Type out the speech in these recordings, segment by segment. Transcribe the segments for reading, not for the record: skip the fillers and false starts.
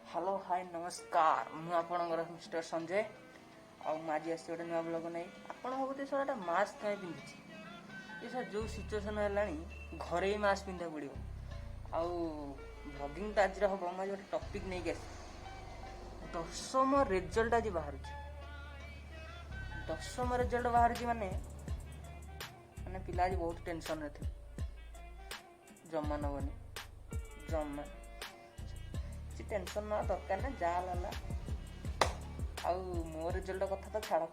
hello hi नमस्कार मुझे mister Sanjay आज आसी गोटे नुआ ब्लग नहीं आप भावते मास्क कहीं पिंधुची ये सर जो सिचुएसन है घरे ही मास्क पिंधा पड़ो आउ ब्लॉगिंग तो आज हम मुझे गोटे टॉपिक नहीं आस दशम रिजल्ट आज बाहर दशम रिजल्ट बाहर माने माने पिला आज बहुत टेंशन रे थे जमा नबनी जमा टेंशन ना दरकार ना जहाँ आउ मो रिजल्ट कथा तो छाड़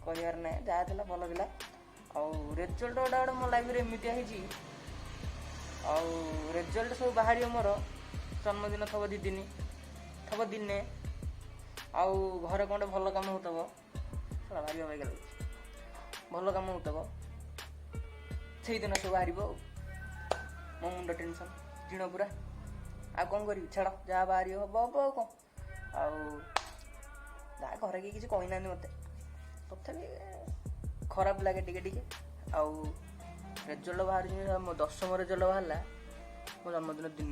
कहर ना जहाँ भल था आउ रिजल्ट गोटे गोटे मो लाइफ एमती रिजल्ट सब बाहर मोर जन्मदिन थब दी दिन थब दिने आउ घरे कौन भल कम होतब भारी अबाइक लगे भल कम होतब से दिन सब बाहर मो मुंड टेंशन जीण पूरा आ कौन करी छाड़ जहाँ बाहर हम हम कौन आए घर के किसी कही ना मत तथा खराब लगे टिके आउ रिजल्ट बाहर मो दशम रिजल्ट बाहर मो जन्मदिन दिन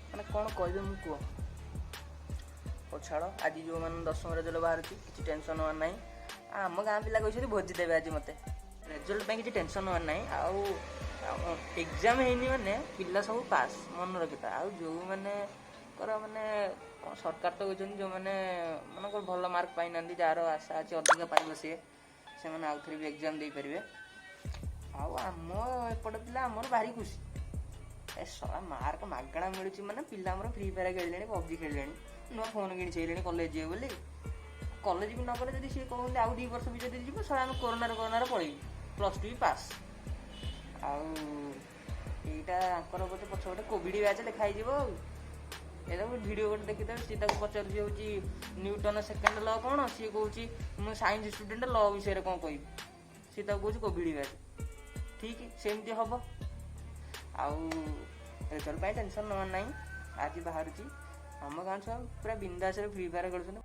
मैंने कौन कह मुझे कह छाड़ आज जो मैंने दशम रिजल्ट बाहर किसी टेंशन हमार ना आम गाँ पिला कहते भोजी देवे आज मत रिजल्ट किसी टेंशन हमार ना आउ एग्जाम हैनी माने पिला सब पास मन रखिता आ जो माने माने सरकार तो कहते जो मैंने मन को भल मार्क पाई ना जार आशा अच्छे अधिका पाइब सी से मैंने आउ थे भी एग्जाम दे पारे आम एपट पिला आमर भारी खुशी ए सारा मार्क मागणा मिलूँ माने पिला फ्री फायर खेल पबजी खेल नुआ फोन कि सारे कलेज जी बोली कलेज भी नगले जब सी कहते आउ 2 वर्ष भी जी सारा आम कोरोना पड़े +2 भी पास आईटा बोलते पछ गोटे कोविड बैच लिखाई ये भिडियो गोटे देखिए सी पचार हूँ न्यूटन सेकेंड ल कौन सी कौन मुझे साइंस स्टूडेंट ल विषय कौन कह सी कौन कोविड बैच ठीक सेमती हम आउ रिजल्ट टेंशन नवा ना आज बाहर आम गाँव छुआ पूरा बिंदास फ्री फायर खेल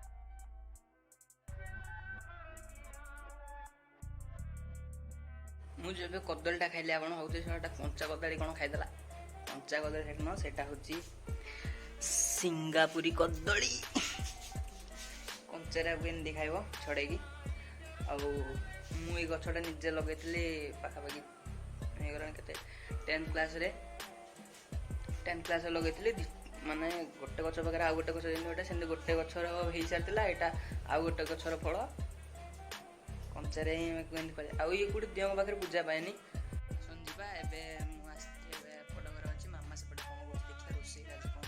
मुझे कदलीटा खाइले आप भावते कंचा कदली कौन खाईदेला कंचा कदली न सेटा हूँ सिंगापुरी कदली कंचारे एमती खाइब छड़ेकी आई गछटा निजे लगे पाखापाखि के 10th क्लास लगे माने गोटे गछ पाखे आउ गोटे गछ से गोटे गछर हो सारी यहाँ आउ गोटे गछर फल कंचारे आउ ये कौटे देव पाखे पूजा पाएनि सुनजा एवं पट घर अच्छी मामा सेपटे कौन देखिए रोषे आज कौन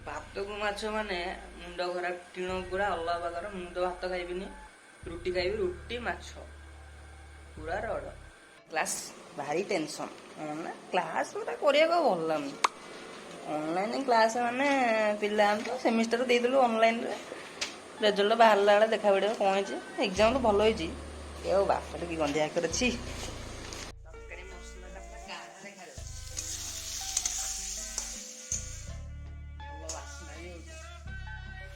भात को माछ माने मुंड खराब टीण पूरा अलग प्रकार मुझे भात खाइबी रुटी खाइबी रुटी माछ पूरा रड क्लास भारी टेंशन क्लास गोटा करने भल लगनी ऑनलाइन क्लास माने पिला तो सेमिस्टर देदेलु ऑनलाइन रिजल्ट बाहर बेले देखा पड़े कौन है एग्जाम तो भल होती बापा कि गंधिया कर अच्छी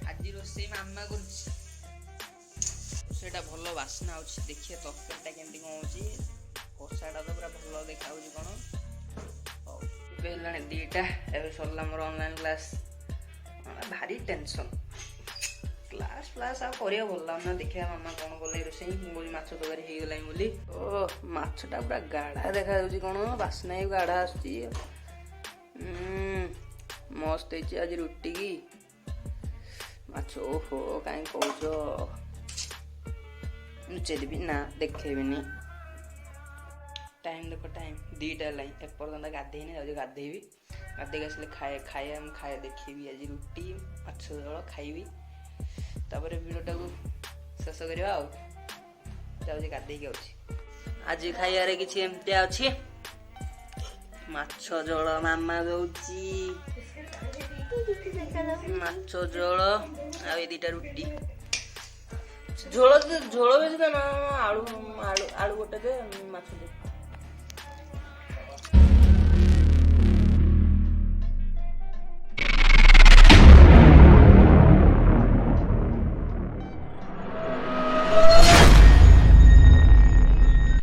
आज रोसे मामा कर सेटा भल बास्ना अच्छी देखिए तरकारीटा केमती कौन हो कषाटा तो पूरा भल देखा कौन है 2टा एवं सरला मोर ऑनलाइन क्लास भारी टेंशन क्लास फ्लास आप कर भल लगना देखिए मामा कौन कले रोसे बोली माछ तरकारी हो गला बोली ओ माछटा पूरा गाढ़ा देखा कौन बास्ना भी गाढ़ा आसुची मस्त आज रुटी की माछ ओहो कहीं कौच लुचेदेवी ना देखेबिनी टाइम देख टाइम 2टा लाई एपर्तंत गाधेनी जाऊँ गाधेबी गाधेक आसले खाए देखी आज रुटी माछ झोल खाइबी तापर भिडियोटा को शेष करवा जाऊँ गाधेक आज खाइबार कि एमती अच्छी माछ झोल मामा दौची माछ झोल आ 2टा रुटी झोल झोल बेसी ना आलू आलू आलू गोटे दे माछ दे